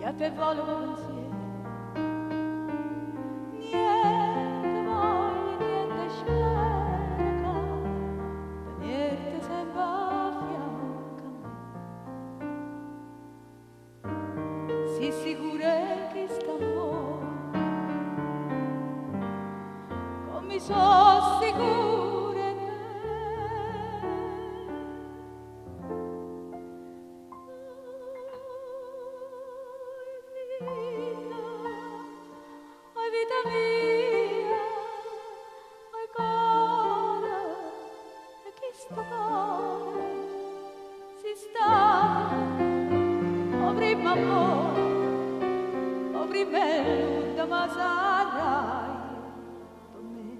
e a te volevo pensiero. Niente voglio, niente cerca, tenerte sempre a fianco a me. Sii sicura che st'amore, come sono sicura in te. Vita mia, oi cara, e che sto cuore si sta, o prima amore, o prima l'ultima ma sarai per me.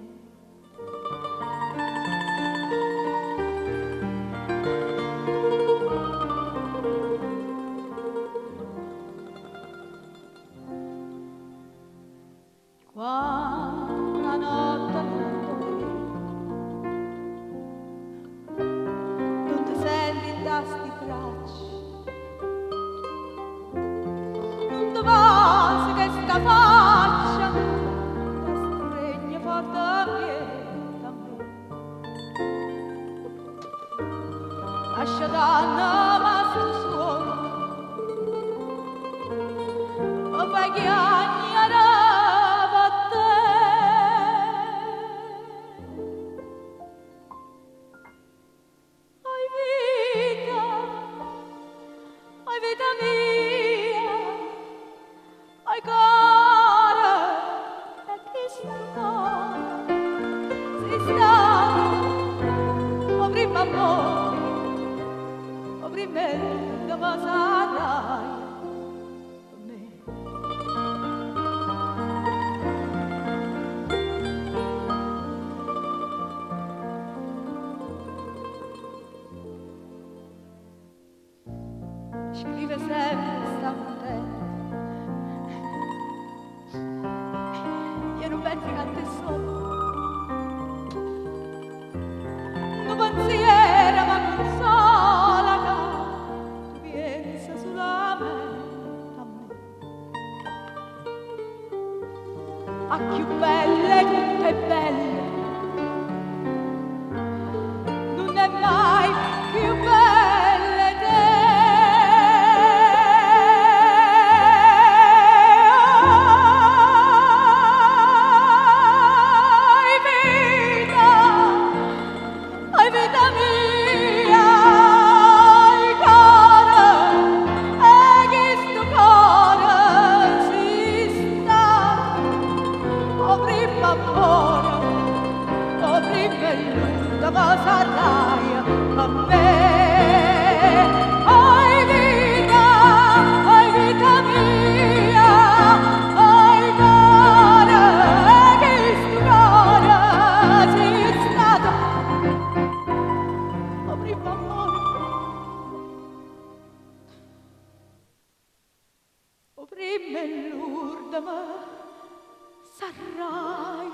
Quando la notte non ti senti da sti bracci, non ti basta che sta faccia ti stringe forte a me. Lascia danno ma sto suono, o fai chiagnare. Vita mia, oi cara, e che sto cuore si sta, o prima amore, o prima dove sarai per me. Scrive sempre, sta contenta. Io non penso che a te solo. Non pensiero ma consola che tu pensa solamente a me. A più belle, tutte belle, non è mai più belle te. Vita mia, oi cara, e che sto cuore si sta, o prima amore, o prima l'ultima sarai a me. Oi vita mia, oi cara, e che sto cuore si sta, o prima amore, o prima l'ultima sarai